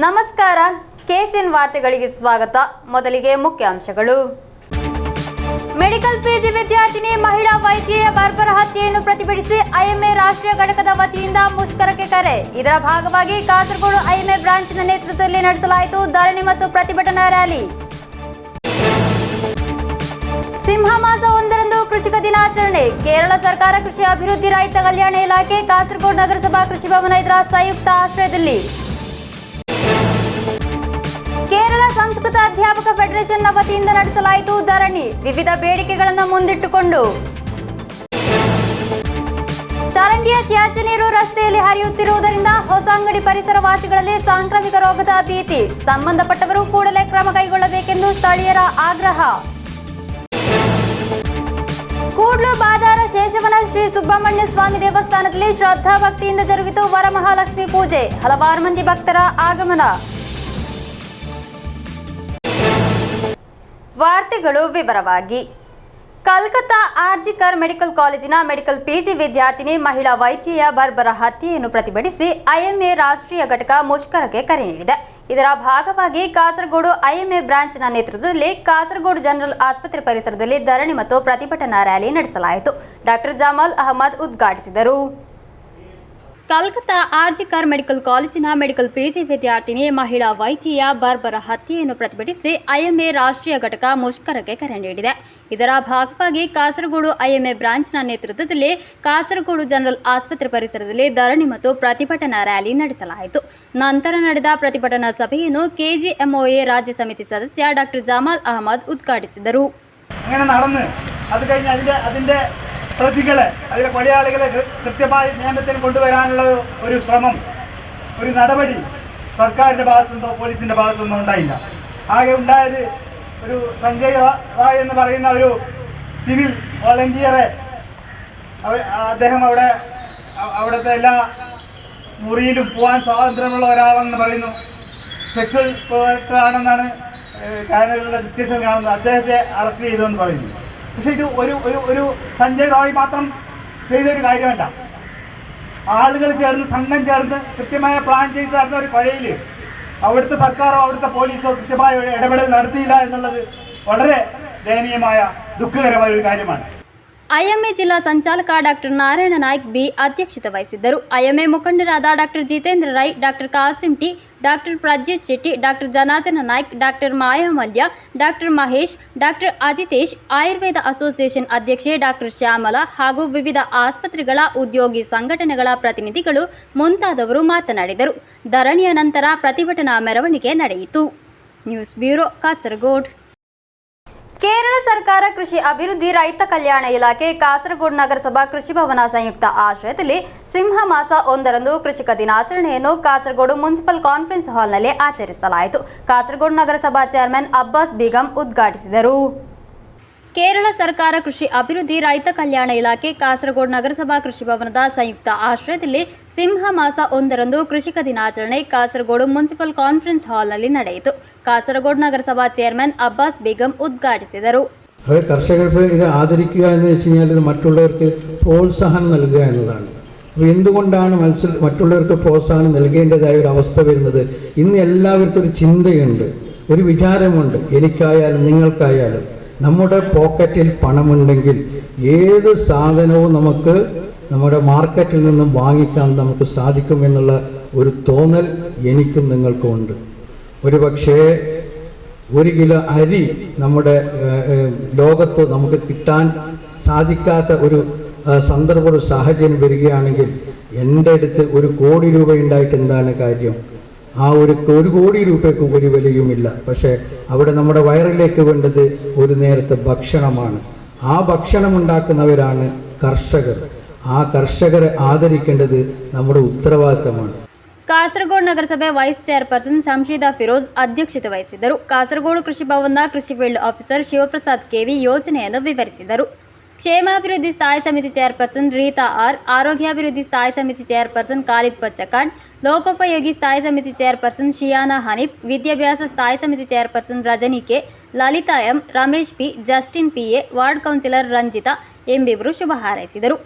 ನಮಸ್ಕಾರ, ಕೆಸಿಎನ್ ವಾರ್ತೆಗಳಿಗೆ ಸ್ವಾಗತ. ಮೊದಲಿಗೆ ಮುಖ್ಯಾಂಶಗಳು. ಮೆಡಿಕಲ್ ಪಿಜಿ ವಿದ್ಯಾರ್ಥಿನಿ ಮಹಿಳಾ ವೈದ್ಯೆಯ ಬರ್ಬರ ಹತ್ಯೆಯನ್ನು ಪ್ರತಿಭಟಿಸಿ ಐಎಂಎ ರಾಷ್ಟ್ರೀಯ ಘಟಕದ ವತಿಯಿಂದ ಮುಷ್ಕರಕ್ಕೆ ಕರೆ. ಇದರ ಭಾಗವಾಗಿ ಕಾಸರಗೋಡು ಐಎಂಎ ಬ್ರಾಂಚ್ನ ನೇತೃತ್ವದಲ್ಲಿ ನಡೆಸಲಾಯಿತು ಧರಣಿ ಮತ್ತು ಪ್ರತಿಭಟನಾ ರ್ಯಾಲಿ. ಸಿಂಹ ಮಾಸ 1ರಂದು ಕೃಷಿಕ ದಿನಾಚರಣೆ. ಕೇರಳ ಸರ್ಕಾರ ಕೃಷಿ ಅಭಿವೃದ್ಧಿ ರೈತ ಕಲ್ಯಾಣ ಇಲಾಖೆ ಕಾಸರಗೋಡು ನಗರಸಭಾ ಕೃಷಿ ಭವನ ಇದರ ಸಂಯುಕ್ತ ಆಶ್ರಯದಲ್ಲಿ. ಕೇರಳ ಸಂಸ್ಕೃತ ಅಧ್ಯಾಪಕ ಫೆಡರೇಷನ್ನ ವತಿಯಿಂದ ನಡೆಸಲಾಯಿತು ಧರಣಿ, ವಿವಿಧ ಬೇಡಿಕೆಗಳನ್ನು ಮುಂದಿಟ್ಟುಕೊಂಡು. ಚರಂಡಿಯ ತ್ಯಾಜ್ಯ ನೀರು ರಸ್ತೆಯಲ್ಲಿ ಹರಿಯುತ್ತಿರುವುದರಿಂದ ಹೊಸಂಗಡಿ ಪರಿಸರ ವಾಸಿಗಳಲ್ಲಿ ಸಾಂಕ್ರಾಮಿಕ ರೋಗದ ಭೀತಿ. ಸಂಬಂಧಪಟ್ಟವರು ಕೂಡಲೇ ಕ್ರಮ ಕೈಗೊಳ್ಳಬೇಕೆಂದು ಸ್ಥಳೀಯರ ಆಗ್ರಹ. ಕೂಡ್ಲು ಬಾದಾರ ಶೇಷವನ ಶ್ರೀ ಸುಬ್ರಹ್ಮಣ್ಯ ಸ್ವಾಮಿ ದೇವಸ್ಥಾನದಲ್ಲಿ ಶ್ರದ್ಧಾ ಭಕ್ತಿಯಿಂದ ಜರುಗಿತು ವರಮಹಾಲಕ್ಷ್ಮಿ ಪೂಜೆ. ಹಲವಾರು ಮಂದಿ ಭಕ್ತರ ಆಗಮನ. ವಾರ್ತೆಗಳು ವಿವರವಾಗಿ. ಕಲ್ಕತ್ತಾ ಆರ್ಜಿಕರ್ ಮೆಡಿಕಲ್ ಕಾಲೇಜಿನ ಮೆಡಿಕಲ್ ಪಿಜಿ ವಿದ್ಯಾರ್ಥಿನಿ ಮಹಿಳಾ ವೈದ್ಯೆಯ ಬರ್ಬರ ಹತ್ಯೆಯನ್ನು ಪ್ರತಿಭಟಿಸಿ ಐಎಂಎ ರಾಷ್ಟ್ರೀಯ ಘಟಕ ಮುಷ್ಕರಕ್ಕೆ ಕರೆ ನೀಡಿದೆ. ಇದರ ಭಾಗವಾಗಿ ಕಾಸರಗೋಡು ಐಎಂಎ ಬ್ರಾಂಚ್ನ ನೇತೃತ್ವದಲ್ಲಿ ಕಾಸರಗೋಡು ಜನರಲ್ ಆಸ್ಪತ್ರೆ ಪರಿಸರದಲ್ಲಿ ಧರಣಿ ಮತ್ತು ಪ್ರತಿಭಟನಾ ರ್ಯಾಲಿ ನಡೆಸಲಾಯಿತು. ಡಾಕ್ಟರ್ ಜಮಾಲ್ ಅಹಮದ್ ಉದ್ಘಾಟಿಸಿದರು. ಕಲ್ಕತ್ತಾ ಆರ್ಜಿಕರ್ ಮೆಡಿಕಲ್ ಕಾಲೇಜಿನ ಮೆಡಿಕಲ್ ಪಿಜಿ ವಿದ್ಯಾರ್ಥಿನಿ ಮಹಿಳಾ ವೈದ್ಯೆಯ ಬರ್ಬರ ಹತ್ಯೆಯನ್ನು ಪ್ರತಿಭಟಿಸಿ ಐಎಂಎ ರಾಷ್ಟ್ರೀಯ ಘಟಕ ಮುಷ್ಕರಕ್ಕೆ ಕರೆ ನೀಡಿದೆ. ಇದರ ಭಾಗವಾಗಿ ಕಾಸರಗೋಡು ಐಎಂಎ ಬ್ರಾಂಚ್ನ ನೇತೃತ್ವದಲ್ಲಿ ಕಾಸರಗೋಡು ಜನರಲ್ ಆಸ್ಪತ್ರೆ ಪರಿಸರದಲ್ಲಿ ಧರಣಿ ಮತ್ತು ಪ್ರತಿಭಟನಾ ರ್ಯಾಲಿ ನಡೆಸಲಾಯಿತು. ನಂತರ ನಡೆದ ಪ್ರತಿಭಟನಾ ಸಭೆಯನ್ನು ಕೆಜಿಎಂಒಎ ರಾಜ್ಯ ಸಮಿತಿ ಸದಸ್ಯ ಡಾಕ್ಟರ್ ಜಮಾಲ್ ಅಹಮದ್ ಉದ್ಘಾಟಿಸಿದರು. പ്രതികളെ അതിലെ കൊലയാളികളെ കൃത്യമായി നിയമത്തിന് കൊണ്ടുവരാനുള്ള ഒരു ശ്രമം, ഒരു നടപടി സർക്കാരിൻ്റെ ഭാഗത്തുനിന്നോ പോലീസിൻ്റെ ഭാഗത്തുനിന്നോ ഉണ്ടായില്ല. ആകെ ഉണ്ടായത് ഒരു സഞ്ജയ് റായ് എന്ന് പറയുന്ന ഒരു സിവിൽ വോളണ്ടിയറെ അദ്ദേഹം അവിടുത്തെ എല്ലാ മുറിയിലും പോകാൻ സ്വാതന്ത്ര്യമുള്ള ഒരാളെന്ന് പറയുന്നു. സെക്ഷൽ ആണെന്നാണ് ചാനലുകളുടെ ഡിസ്കഷൻ കാണുന്നത്. അദ്ദേഹത്തെ അറസ്റ്റ് ചെയ്തെന്ന് പറയുന്നു. പക്ഷേ ഇത് ഒരു സഞ്ജയ് റോയ് മാത്രം ചെയ്തൊരു കാര്യമല്ല. ആളുകൾ ചേർന്ന്, സംഘം ചേർന്ന് കൃത്യമായ പ്ലാൻ ചെയ്ത് നടന്ന ഒരു കൊലയിൽ അവിടുത്തെ സർക്കാരോ അവിടുത്തെ പോലീസോ കൃത്യമായ ഇടപെടൽ നടത്തിയില്ല എന്നുള്ളത് വളരെ ദയനീയമായ ദുഃഖകരമായ ഒരു കാര്യമാണ്. ಐಎಂಎ ಜಿಲ್ಲಾ ಸಂಚಾಲಕ ಡಾಕ್ಟರ್ ನಾರಾಯಣ ನಾಯ್ಕ್ ಬಿ ಅಧ್ಯಕ್ಷತೆ ವಹಿಸಿದ್ದರು. ಐಎಂಎ ಮುಖಂಡರಾದ doctor Jitendra Rai, doctor Kasim T, doctor Prajjit Shetty, doctor Janardhana Naik, doctor Maya Mallya, doctor Mahesh, doctor Ajitesh, Ayurveda association ಅಧ್ಯಕ್ಷೆ ಡಾಕ್ಟರ್ ಶ್ಯಾಮಲಾ ಹಾಗೂ ವಿವಿಧ ಆಸ್ಪತ್ರೆಗಳ ಉದ್ಯೋಗಿ ಸಂಘಟನೆಗಳ ಪ್ರತಿನಿಧಿಗಳು ಮುಂತಾದವರು ಮಾತನಾಡಿದರು. ಧರಣಿಯ ನಂತರ ಪ್ರತಿಭಟನಾ ಮೆರವಣಿಗೆ ನಡೆಯಿತು. News bureau, Kasaragod. ಕೇರಳ ಸರ್ಕಾರ ಕೃಷಿ ಅಭಿವೃದ್ಧಿ ರೈತ ಕಲ್ಯಾಣ ಇಲಾಖೆ ಕಾಸರಗೋಡು ನಗರಸಭಾ ಕೃಷಿ ಭವನ ಸಂಯುಕ್ತ ಆಶ್ರಯದಲ್ಲಿ ಸಿಂಹ ಮಾಸ 1ರಂದು ಕೃಷಿಕ ದಿನಾಚರಣೆಯನ್ನು ಕಾಸರಗೋಡು ಮುನ್ಸಿಪಲ್ ಕಾನ್ಫರೆನ್ಸ್ ಹಾಲ್ನಲ್ಲಿ ಆಚರಿಸಲಾಯಿತು. ಕಾಸರಗೋಡು ನಗರಸಭಾ ಚೇರ್ಮನ್ ಅಬ್ಬಾಸ್ ಬೇಗಂ ಉದ್ಘಾಟಿಸಿದರು. ಕೇರಳ ಸರ್ಕಾರ ಕೃಷಿ ಅಭಿವೃದ್ಧಿ ರೈತ ಕಲ್ಯಾಣ ಇಲಾಖೆ ಕಾಸರಗೋಡು ನಗರಸಭಾ ಕೃಷಿ ಭವನದ ಸಂಯುಕ್ತ ಆಶ್ರಯದಲ್ಲಿ ಸಿಂಹ ಮಾಸ 1ರಂದು ಕೃಷಿಕ ದಿನಾಚರಣೆ ಕಾಸರಗೋಡು ಮುನ್ಸಿಪಲ್ ಕಾನ್ಫರೆನ್ಸ್ ಹಾಲ್ನಲ್ಲಿ ನಡೆಯಿತು. കാസർഗോഡ് നഗരസഭാ ചെയർമാൻ അബ്ബാസ് ബീഗം ഉദ്ഘാടിಸಿದರು. കർഷകർക്ക് ഇത് ആദരിക്കുക എന്ന് വെച്ച് കഴിഞ്ഞാൽ ഇത് മറ്റുള്ളവർക്ക് പ്രോത്സാഹനം നൽകുക എന്നതാണ്. അപ്പോൾ എന്തുകൊണ്ടാണ് മറ്റുള്ളവർക്ക് പ്രോത്സാഹനം നൽകേണ്ടതായ ഒരു അവസ്ഥ വരുന്നത്? ഇന്ന് എല്ലാവർക്കും ഒരു ചിന്തയുണ്ട്, ഒരു വിചാരമുണ്ട്. എനിക്കായാലും നിങ്ങൾക്കായാലും നമ്മുടെ പോക്കറ്റിൽ പണമുണ്ടെങ്കിൽ ഏത് സാധനവും നമുക്ക് നമ്മുടെ മാർക്കറ്റിൽ നിന്നും വാങ്ങിക്കാൻ നമുക്ക് സാധിക്കുമെന്നുള്ള ഒരു തോന്നൽ എനിക്കും നിങ്ങൾക്കും ഉണ്ട്. ഒരു പക്ഷേ 1 കിലോ അരി നമ്മുടെ ലോകത്ത് നമുക്ക് കിട്ടാൻ സാധിക്കാത്ത ഒരു സന്ദർഭ, ഒരു സാഹചര്യം വരികയാണെങ്കിൽ എൻ്റെ അടുത്ത് 1 കോടി രൂപ ഉണ്ടായിട്ട് എന്താണ് കാര്യം? ആ 1 കോടി രൂപയ്ക്ക് ഒരു വിലയുമില്ല. പക്ഷേ അവിടെ നമ്മുടെ വയറിലേക്ക് വേണ്ടത് ഒരു നേരത്തെ ഭക്ഷണമാണ്. ആ ഭക്ഷണം ഉണ്ടാക്കുന്നവരാണ് കർഷകർ. ആ കർഷകരെ ആദരിക്കേണ്ടത് നമ്മുടെ ഉത്തരവാദിത്തമാണ്. ಕಾಸರಗೋಡು ನಗರಸಭೆ ವೈಸ್ ಚೇರ್ಪರ್ಸನ್ ಶಂಶೀದಾ ಫಿರೋಜ್ ಅಧ್ಯಕ್ಷತೆ ವಹಿಸಿದ್ದರು. ಕಾಸರಗೋಡು ಕೃಷಿ ಭವನದ ಕೃಷಿ ಫೀಲ್ಡ್ ಆಫೀಸರ್ ಶಿವಪ್ರಸಾದ್ ಕೆವಿ ಯೋಜನೆಯನ್ನು ವಿವರಿಸಿದರು. ಕ್ಷೇಮಾಭಿವೃದ್ಧಿ ಸ್ಥಾಯಿ ಸಮಿತಿ ಚೇರ್ಪರ್ಸನ್ ರೀತಾ ಆರ್, ಆರೋಗ್ಯಾಭಿವೃದ್ಧಿ ಸ್ಥಾಯಿ ಸಮಿತಿ ಚೇರ್ಪರ್ಸನ್ ಖಾಲಿದ್ ಪಚ್ಚಕಾಡ್, ಲೋಕೋಪಯೋಗಿ ಸ್ಥಾಯಿ ಸಮಿತಿ ಚೇರ್ಪರ್ಸನ್ ಶಿಯಾನಾ ಹನೀಫ್, ವಿದ್ಯಾಭ್ಯಾಸ ಸ್ಥಾಯಿ ಸಮಿತಿ chairperson Rajani K, Lalitha M, Ramesh P, Justin PA, ward councillor Ranjitha ಎಂಬಿವರು ಶುಭ ಹಾರೈಸಿದರು.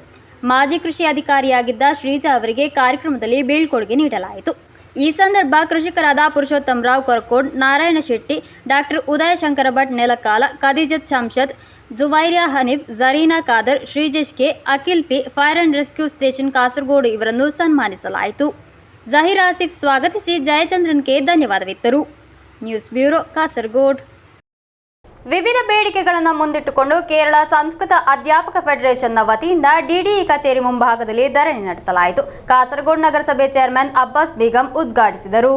ಮಾಜಿ ಕೃಷಿ ಅಧಿಕಾರಿಯಾಗಿದ್ದ ಶ್ರೀಜಾ ಅವರಿಗೆ ಕಾರ್ಯಕ್ರಮದಲ್ಲಿ ಬೀಳ್ಕೊಡುಗೆ ನೀಡಲಾಯಿತು. ಈ ಸಂದರ್ಭ ಕೃಷಿಕರಾದ Purushottamrao Korakod, Narayana Shetty, doctor Udaya Shankara Bhat Nelakala, Khadeejath Shamshad, Juwairiya Hanif, Zareena Khader, Sreejesh K, Akhil P, fire and rescue station Kasaragod ಇವರನ್ನು ಸನ್ಮಾನಿಸಲಾಯಿತು. ಜಹೀರ್ ಆಸಿಫ್ ಸ್ವಾಗತಿಸಿ ಜಯಚಂದ್ರನ್ ಕೆ ಧನ್ಯವಾದವಿತ್ತರು. News bureau, Kasaragod. ವಿವಿಧ ಬೇಡಿಕೆಗಳನ್ನು ಮುಂದಿಟ್ಟುಕೊಂಡು ಕೇರಳ ಸಂಸ್ಕೃತ ಅಧ್ಯಾಪಕ ಫೆಡರೇಷನ್ನ ವತಿಯಿಂದ ಡಿಡಿಇ ಕಚೇರಿ ಮುಂಭಾಗದಲ್ಲಿ ಧರಣಿ ನಡೆಸಲಾಯಿತು. ಕಾಸರಗೋಡು ನಗರಸಭೆ ಚೇರ್ಮನ್ ಅಬ್ಬಾಸ್ ಬೇಗಂ ಉದ್ಘಾಟಿಸಿದರು.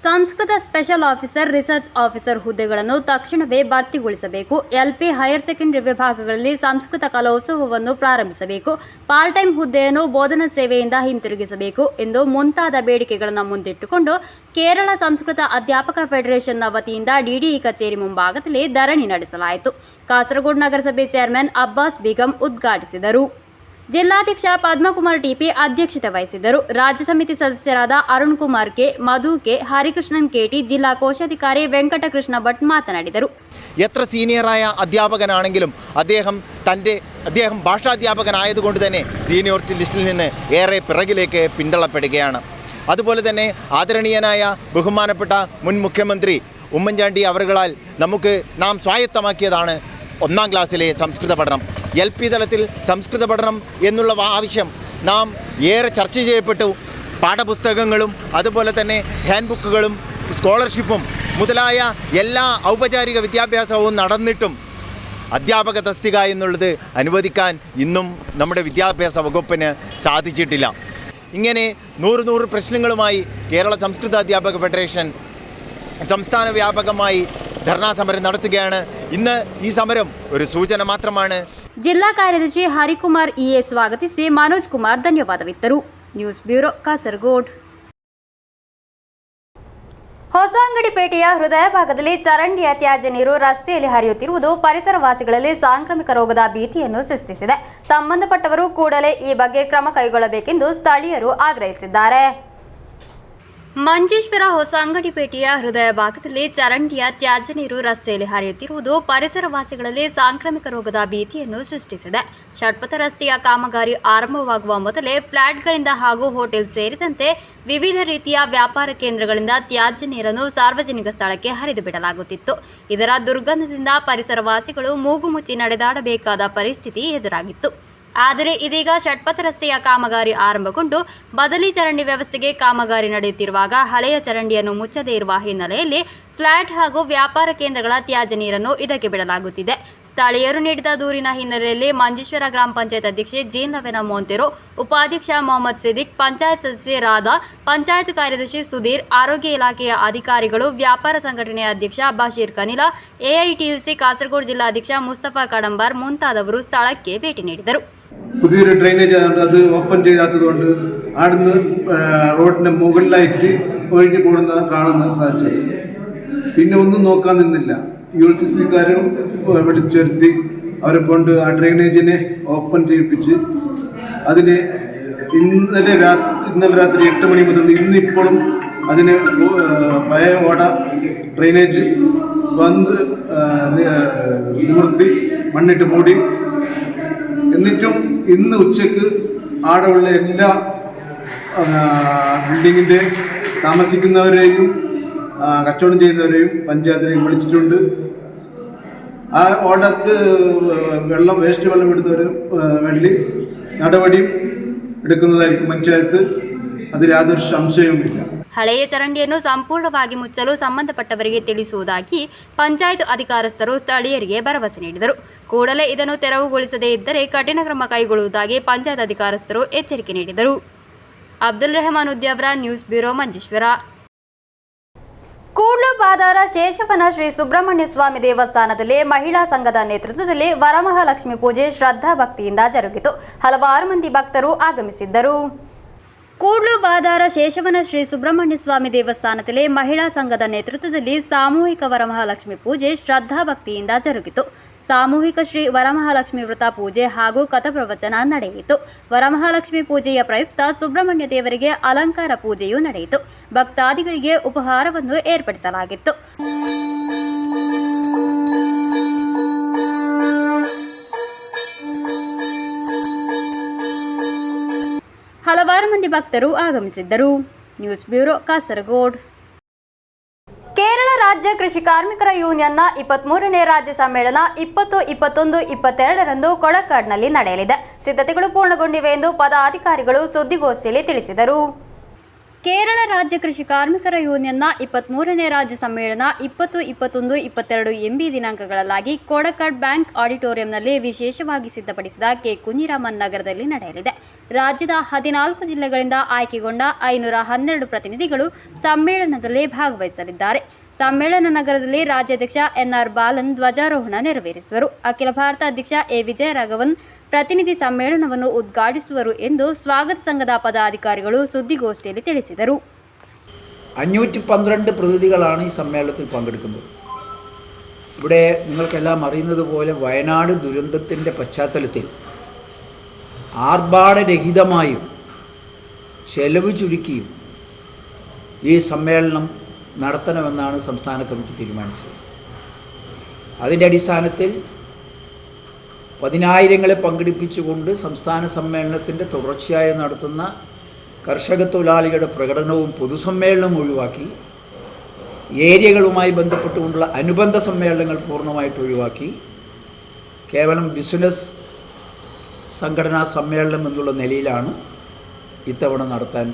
Sanskrit special officer, research officer ಹುದ್ದೆಗಳನ್ನು ತಕ್ಷಣವೇ ಭರ್ತಿಗೊಳಿಸಬೇಕು. ಎಲ್ಪಿ, ಹೈಯರ್ ಸೆಕೆಂಡರಿ ವಿಭಾಗಗಳಲ್ಲಿ ಸಂಸ್ಕೃತ ಕಲೋತ್ಸವವನ್ನು ಪ್ರಾರಂಭಿಸಬೇಕು. ಪಾರ್ಟ್ ಟೈಮ್ ಹುದ್ದೆಯನ್ನು ಬೋಧನಾ ಸೇವೆಯಿಂದ ಹಿಂತಿರುಗಿಸಬೇಕು ಎಂದು ಮುಂತಾದ ಬೇಡಿಕೆಗಳನ್ನು ಮುಂದಿಟ್ಟುಕೊಂಡು ಕೇರಳ ಸಂಸ್ಕೃತ ಅಧ್ಯಾಪಕ ಫೆಡರೇಷನ್ನ ವತಿಯಿಂದ ಡಿಡಿಇ ಕಚೇರಿ ಮುಂಭಾಗದಲ್ಲಿ ಧರಣಿ ನಡೆಸಲಾಯಿತು. ಕಾಸರಗೋಡು ನಗರಸಭೆ ಚೇರ್ಮನ್ ಅಬ್ಬಾಸ್ ಬೇಗಂ ಉದ್ಘಾಟಿಸಿದರು. ಜಿಲ್ಲಾಧ್ಯಕ್ಷ ಪದ್ಮಕುಮಾರ್ ಟಿಪಿ ಅಧ್ಯಕ್ಷತೆ ವಹಿಸಿದ್ದರು. ರಾಜ್ಯ ಸಮಿತಿ ಸದಸ್ಯರಾದ ಅರುಣ್ ಕುಮಾರ್ ಕೆ, ಮಧು ಕೆ, ഹരികൃഷ്ണൻ KT, ജില്ലാ കോശാധികാരി വെങ്കട്ടകൃഷ്ണ ഭട്ട് മാതനാടിದರು. എത്ര സീനിയറായ അധ്യാപകനാണെങ്കിലും അദ്ദേഹം ഭാഷാധ്യാപകനായതുകൊണ്ട് തന്നെ സീനിയോറിറ്റി ലിസ്റ്റിൽ നിന്ന് ഏറെ പിറകിലേക്ക് പിന്തള്ളപ്പെടുകയാണ്. അതുപോലെ തന്നെ ആദരണീയനായ ബഹുമാനപ്പെട്ട മുൻ മുഖ്യമന്ത്രി ഉമ്മൻചാണ്ടി അവറുകളാൽ നാം സ്വായത്തമാക്കിയതാണ് 1ാം ക്ലാസ്സിലെ സംസ്കൃത പഠനം. LP തലത്തിൽ സംസ്കൃത പഠനം എന്നുള്ള ആവശ്യം നാം ഏറെ ചർച്ച ചെയ്യപ്പെട്ടു. പാഠപുസ്തകങ്ങളും അതുപോലെ തന്നെ ഹാൻഡ് ബുക്കുകളും സ്കോളർഷിപ്പും മുതലായ എല്ലാ ഔപചാരിക വിദ്യാഭ്യാസവും നടന്നിട്ടും അധ്യാപക തസ്തിക എന്നുള്ളത് അനുവദിക്കാൻ ഇന്നും നമ്മുടെ വിദ്യാഭ്യാസ വകുപ്പിന് സാധിച്ചിട്ടില്ല. ഇങ്ങനെ 100 പ്രശ്നങ്ങളുമായി കേരള സംസ്കൃത അധ്യാപക ഫെഡറേഷൻ സംസ്ഥാന വ്യാപകമായി ധർണാ സമരം നടത്തുകയാണ്. ഇന്ന് ഈ സമരം ഒരു സൂചന മാത്രമാണ്. ಜಿಲ್ಲಾ ಕಾರ್ಯದರ್ಶಿ ಹರಿಕುಮಾರ್ EA ಸ್ವಾಗತಿಸಿ ಮನೋಜ್ ಕುಮಾರ್ ಧನ್ಯವಾದವಿತ್ತರು. News bureau, Kasaragod. ಹೊಸಂಗಡಿಪೇಟೆಯ ಹೃದಯ ಭಾಗದಲ್ಲಿ ಚರಂಡಿಯ ತ್ಯಾಜ್ಯ ನೀರು ರಸ್ತೆಯಲ್ಲಿ ಹರಿಯುತ್ತಿರುವುದು ಪರಿಸರವಾಸಿಗಳಲ್ಲಿ ಸಾಂಕ್ರಾಮಿಕ ರೋಗದ ಭೀತಿಯನ್ನು ಸೃಷ್ಟಿಸಿದೆ. ಸಂಬಂಧಪಟ್ಟವರು ಕೂಡಲೇ ಈ ಬಗ್ಗೆ ಕ್ರಮ ಕೈಗೊಳ್ಳಬೇಕೆಂದು ಸ್ಥಳೀಯರು ಆಗ್ರಹಿಸಿದ್ದಾರೆ. ಮಂಜೇಶ್ವರ ಹೊಸಂಗಡಿಪೇಟೆಯ ಹೃದಯ ಭಾಗದಲ್ಲಿ ಚರಂಡಿಯ ತ್ಯಾಜ್ಯ ನೀರು ರಸ್ತೆಯಲ್ಲಿ ಹರಿಯುತ್ತಿರುವುದು ಪರಿಸರವಾಸಿಗಳಲ್ಲಿ ಸಾಂಕ್ರಾಮಿಕ ರೋಗದ ಭೀತಿಯನ್ನು ಸೃಷ್ಟಿಸಿದೆ. ಷಟ್ಪಥ ರಸ್ತೆಯ ಕಾಮಗಾರಿ ಆರಂಭವಾಗುವ ಮೊದಲೇ ಫ್ಲಾಟ್ಗಳಿಂದ ಹಾಗೂ ಹೋಟೆಲ್ ಸೇರಿದಂತೆ ವಿವಿಧ ರೀತಿಯ ವ್ಯಾಪಾರ ಕೇಂದ್ರಗಳಿಂದ ತ್ಯಾಜ್ಯ ನೀರನ್ನು ಸಾರ್ವಜನಿಕ ಸ್ಥಳಕ್ಕೆ ಹರಿದು ಬಿಡಲಾಗುತ್ತಿತ್ತು. ಇದರ ದುರ್ಗಂಧದಿಂದ ಪರಿಸರವಾಸಿಗಳು ಮೂಗು ಮುಚ್ಚಿ ನಡೆದಾಡಬೇಕಾದ ಪರಿಸ್ಥಿತಿ ಎದುರಾಗಿತ್ತು. ಆದರೆ ಇದೀಗ ಷಟ್ಪಥ ರಸ್ತೆಯ ಕಾಮಗಾರಿ ಆರಂಭಗೊಂಡು ಬದಲಿ ಚರಂಡಿ ವ್ಯವಸ್ಥೆಗೆ ಕಾಮಗಾರಿ ನಡೆಯುತ್ತಿರುವಾಗ ಹಳೆಯ ಚರಂಡಿಯನ್ನು ಮುಚ್ಚದೇ ಇರುವ ಹಿನ್ನೆಲೆಯಲ್ಲಿ ಫ್ಲಾಟ್ ಹಾಗೂ ವ್ಯಾಪಾರ ಕೇಂದ್ರಗಳ ತ್ಯಾಜ್ಯ ನೀರನ್ನು ಇದಕ್ಕೆ ಬಿಡಲಾಗುತ್ತಿದೆ. ಸ್ಥಳೀಯರು ನೀಡಿದ ದೂರಿನ ಹಿನ್ನೆಲೆಯಲ್ಲಿ ಮಂಜೇಶ್ವರ ಗ್ರಾಮ ಪಂಚಾಯತ್ ಅಧ್ಯಕ್ಷೆ ಜೀನವೆನ ಮೊಂತೆರೋ, ಉಪಾಧ್ಯಕ್ಷ ಮೊಹಮ್ಮದ್ ಸಿದ್ದಿಕ್, ಪಂಚಾಯತ್ ಸದಸ್ಯೆ ರಾಧಾ, ಪಂಚಾಯತ್ ಕಾರ್ಯದರ್ಶಿ ಸುಧೀರ್, ಆರೋಗ್ಯ ಇಲಾಖೆಯ ಅಧಿಕಾರಿಗಳು, ವ್ಯಾಪಾರ ಸಂಘಟನೆಯ ಅಧ್ಯಕ್ಷ ಬಶೀರ್ ಕನಿಲಾ, AITUC കാസർഗോഡ് ജില്ലാധ്യക്ഷ മുസ്തഫ കടമ്പാർ ಮುಂತಾದವರು ಸ್ಥಳಕ್ಕೆ ಭೇಟಿ ನೀಡಿದರು. പുതിയൊരു ഡ്രെയിനേജ് അത് ഓപ്പൺ ചെയ്യാത്തതുകൊണ്ട് അവിടുന്ന് റോഡിന്റെ മുകളിലായിട്ട് ഒഴുകി പോകുന്ന കാണുന്ന സാധിച്ചത്. പിന്നെ ഒന്നും നോക്കാൻ നിന്നില്ല. UCCക്കാരും വിളിച്ചുവരുത്തി അവരെ കൊണ്ട് ആ ഡ്രെയിനേജിനെ ഓപ്പൺ ചെയ്യിപ്പിച്ച് അതിന് ഇന്നലെ രാത്രി 8 മണി മുതൽ ഇന്നിപ്പോഴും അതിന് പഴയ ഓട ഡ്രെയിനേജ് വന്ന് നിവർത്തി മണ്ണിട്ട് മൂടി. എന്നിട്ടും ഇന്ന് ഉച്ചക്ക് ആടെയുള്ള എല്ലാ ബിൽഡിങ്ങിൻ്റെ താമസിക്കുന്നവരെയും കച്ചവടം ചെയ്യുന്നവരെയും പഞ്ചായത്തിനെയും വിളിച്ചിട്ടുണ്ട്. ആ ഓടക്ക് വേസ്റ്റ് വെള്ളം വിടുന്നവരും വേണ്ടി നടപടിയും എടുക്കുന്നതായിരിക്കും പഞ്ചായത്ത്. അതിൽ യാതൊരു സംശയവുമില്ല. ಹಳೆಯ ಚರಂಡಿಯನ್ನು ಸಂಪೂರ್ಣವಾಗಿ ಮುಚ್ಚಲು ಸಂಬಂಧಪಟ್ಟವರಿಗೆ ತಿಳಿಸುವುದಾಗಿ ಪಂಚಾಯತ್ ಅಧಿಕಾರಸ್ಥರು ಸ್ಥಳೀಯರಿಗೆ ಭರವಸೆ ನೀಡಿದರು. ಕೂಡಲೇ ಇದನ್ನು ತೆರವುಗೊಳಿಸದೇ ಇದ್ದರೆ ಕಠಿಣ ಕ್ರಮ ಕೈಗೊಳ್ಳುವುದಾಗಿ ಪಂಚಾಯತ್ ಅಧಿಕಾರಸ್ಥರು ಎಚ್ಚರಿಕೆ ನೀಡಿದರು. Abdul Rahman Udyavara, news bureau, Manjeshwar. ಕೂಡ್ಲು ಬಾದಾರ ಶೇಷವನ ಶ್ರೀ ಸುಬ್ರಹ್ಮಣ್ಯ ಸ್ವಾಮಿ ದೇವಸ್ಥಾನದಲ್ಲಿ ಮಹಿಳಾ ಸಂಘದ ನೇತೃತ್ವದಲ್ಲಿ ವರಮಹಾಲಕ್ಷ್ಮಿ ಪೂಜೆ ಶ್ರದ್ಧಾ ಭಕ್ತಿಯಿಂದ ಜರುಗಿತು. ಹಲವಾರು ಮಂದಿ ಭಕ್ತರು ಆಗಮಿಸಿದ್ದರು. ಕೂಡ್ಲು ಬಾದಾರ ಶೇಷವನ ಶ್ರೀ ಸುಬ್ರಹ್ಮಣ್ಯ ಸ್ವಾಮಿ ದೇವಸ್ಥಾನದಲ್ಲಿ ಮಹಿಳಾ ಸಂಘದ ನೇತೃತ್ವದಲ್ಲಿ ಸಾಮೂಹಿಕ ವರಮಹಾಲಕ್ಷ್ಮಿ ಪೂಜೆ ಶ್ರದ್ಧಾ ಭಕ್ತಿಯಿಂದ ಜರುಗಿತು. ಸಾಮೂಹಿಕ ಶ್ರೀ ವರಮಹಾಲಕ್ಷ್ಮಿ ವೃತ ಪೂಜೆ ಹಾಗೂ ಕಥಾಪ್ರವಚನ ನಡೆಯಿತು. ವರಮಹಾಲಕ್ಷ್ಮಿ ಪೂಜೆಯ ಪ್ರಯುಕ್ತ ಸುಬ್ರಹ್ಮಣ್ಯ ದೇವರಿಗೆ ಅಲಂಕಾರ ಪೂಜೆಯೂ ನಡೆಯಿತು. ಭಕ್ತಾದಿಗಳಿಗೆ ಉಪಹಾರವನ್ನು ಏರ್ಪಡಿಸಲಾಗಿತ್ತು. ಹಲವಾರು ಮಂದಿ ಭಕ್ತರು ಆಗಮಿಸಿದ್ದರು. News bureau Kasaragod. ಕೇರಳ ರಾಜ್ಯ ಕೃಷಿ ಕಾರ್ಮಿಕರ ಯೂನಿಯನ್ನ 23ನೇ ರಾಜ್ಯ ಸಮ್ಮೇಳನ 20, 21, 22ರಂದು ಕೊಡಕಾಡ್ನಲ್ಲಿ ನಡೆಯಲಿದೆ. ಸಿದ್ಧತೆಗಳು ಪೂರ್ಣಗೊಂಡಿವೆ ಎಂದು ಪದಾಧಿಕಾರಿಗಳು ಸುದ್ದಿಗೋಷ್ಠಿಯಲ್ಲಿ ತಿಳಿಸಿದರು. ಕೇರಳ ರಾಜ್ಯ ಕೃಷಿ ಕಾರ್ಮಿಕರ ಯೂನಿಯನ್ನ 23ನೇ ರಾಜ್ಯ ಸಮ್ಮೇಳನ 20, 21, 22 ಎಂಬಿ ದಿನಾಂಕಗಳಲ್ಲಾಗಿ ಕೋಡಕಾಡ್ ಬ್ಯಾಂಕ್ ಆಡಿಟೋರಿಯಂನಲ್ಲಿ ವಿಶೇಷವಾಗಿ ಸಿದ್ಧಪಡಿಸಿದ ಕೆ ಕುಂಜಿರಾಮನ್ ನಗರದಲ್ಲಿ ನಡೆಯಲಿದೆ. ರಾಜ್ಯದ 14 ಜಿಲ್ಲೆಗಳಿಂದ ಆಯ್ಕೆಗೊಂಡ 512 ಪ್ರತಿನಿಧಿಗಳು ಸಮ್ಮೇಳನದಲ್ಲಿ ಭಾಗವಹಿಸಲಿದ್ದಾರೆ. ಸಮ್ಮೇಳನ ನಗರದಲ್ಲಿ ರಾಜ್ಯಾಧ್ಯಕ್ಷ ಎನ್ಆರ್ ಬಾಲನ್ ಧ್ವಜಾರೋಹಣ ನೆರವೇರಿಸುವರು. ಅಖಿಲ ಭಾರತ ಅಧ್ಯಕ್ಷ ಎ ವಿಜಯರಾಘವನ್ ಪ್ರತಿನಿಧಿ ಸಮ್ಮೇಳನವನ್ನು ಉದ್ಘಾಟಿಸುವರು ಎಂದು സ്വാഗത സംഘದ പദാധികാരികൾ സുദ്ദിഗോഷ്ഠിയിൽ ತಿಳಿಸಿದರು. 512 പ്രതിനിധികളാണ് ഈ സമ്മേളനത്തിൽ പങ്കെടുക്കുന്നത്. ഇവിടെ നിങ്ങൾക്കെല്ലാം അറിയുന്നത് പോലെ വയനാട് ദുരന്തത്തിൻ്റെ പശ്ചാത്തലത്തിൽ ആർഭാടരഹിതമായും ചെലവ് ചുരുക്കിയും ഈ സമ്മേളനം നടത്തണമെന്നാണ് സംസ്ഥാന കമ്മിറ്റി തീരുമാനിച്ചത്. അതിൻ്റെ അടിസ്ഥാനത്തിൽ 10,000ങ്ങളെ പങ്കെടുപ്പിച്ചുകൊണ്ട് സംസ്ഥാന സമ്മേളനത്തിൻ്റെ തുടർച്ചയായി നടത്തുന്ന കർഷക തൊഴിലാളികളുടെ പ്രകടനവും പൊതുസമ്മേളനവും ഒഴിവാക്കി ഏരിയകളുമായി ബന്ധപ്പെട്ടുകൊണ്ടുള്ള അനുബന്ധ സമ്മേളനങ്ങൾ പൂർണ്ണമായിട്ട് ഒഴിവാക്കി കേവലം ബിസിനസ് സംഘടനാ സമ്മേളനം എന്നുള്ള നിലയിലാണ് ഇത്തവണ നടത്താൻ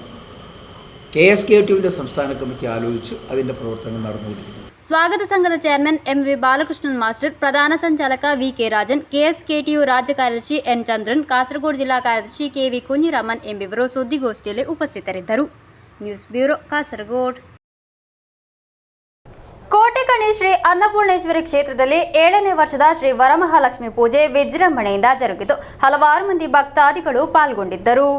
KSKTUവിൻ്റെ സംസ്ഥാന കമ്മിറ്റി ആലോചിച്ച് അതിൻ്റെ പ്രവർത്തനങ്ങൾ നടന്നുകൊണ്ടിരിക്കുന്നു. ಸ್ವಾಗತ ಸಂಘದ ಚೇರ್ಮನ್ ಎಂವಿ ಬಾಲಕೃಷ್ಣನ್ ಮಾಸ್ಟರ್, ಪ್ರಧಾನ ಸಂಚಾಲಕ ವಿಕೆ ರಾಜನ್, KSKTU ರಾಜ್ಯ ಕಾರ್ಯದರ್ಶಿ ಎನ್ ಚಂದ್ರನ್, ಕಾಸರಗೋಡು ಜಿಲ್ಲಾ ಕಾರ್ಯದರ್ಶಿ ಕೆವಿ ಕುಂಜಿರಾಮನ್ ಎಂಬಿವರು ಸುದ್ದಿಗೋಷ್ಠಿಯಲ್ಲಿ ಉಪಸ್ಥಿತರಿದ್ದರು. News bureau Kasaragod. ಕೋಟೆಕಣಿ ಶ್ರೀ ಅನ್ನಪೂರ್ಣೇಶ್ವರಿ ಕ್ಷೇತ್ರದಲ್ಲಿ 7ನೇ ವರ್ಷದ ಶ್ರೀ ವರಮಹಾಲಕ್ಷ್ಮಿ ಪೂಜೆ ವಿಜೃಂಭಣೆಯಿಂದ ಜರುಗಿತು. ಹಲವಾರು ಮಂದಿ ಭಕ್ತಾದಿಗಳು ಪಾಲ್ಗೊಂಡಿದ್ದರು.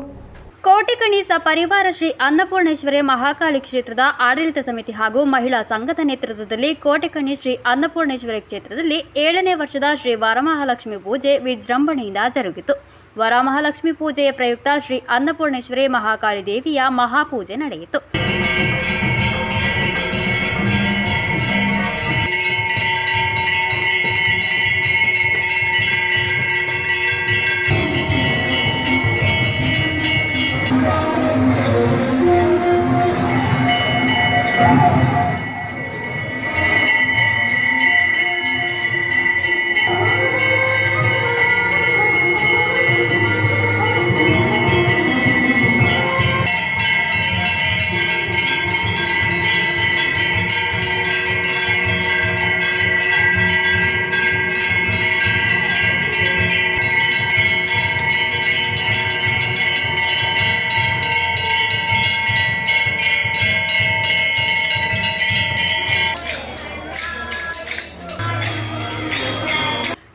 ಕೋಟೆಕಣಿ ಸಪರಿವಾರ ಶ್ರೀ ಅನ್ನಪೂರ್ಣೇಶ್ವರಿ ಮಹಾಕಾಳಿ ಕ್ಷೇತ್ರದ ಆಡಳಿತ ಸಮಿತಿ ಹಾಗೂ ಮಹಿಳಾ ಸಂಘದ ನೇತೃತ್ವದಲ್ಲಿ ಕೋಟೆಕಣಿ ಶ್ರೀ ಅನ್ನಪೂರ್ಣೇಶ್ವರಿ ಕ್ಷೇತ್ರದಲ್ಲಿ 7ನೇ ವರ್ಷದ ಶ್ರೀ ವರಮಹಾಲಕ್ಷ್ಮಿ ಪೂಜೆ ವಿಜೃಂಭಣೆಯಿಂದ ಜರುಗಿತು. ವರಮಹಾಲಕ್ಷ್ಮಿ ಪೂಜೆಯ ಪ್ರಯುಕ್ತ ಶ್ರೀ ಅನ್ನಪೂರ್ಣೇಶ್ವರಿ ಮಹಾಕಾಳಿ ದೇವಿಯ ಮಹಾಪೂಜೆ ನಡೆಯಿತು.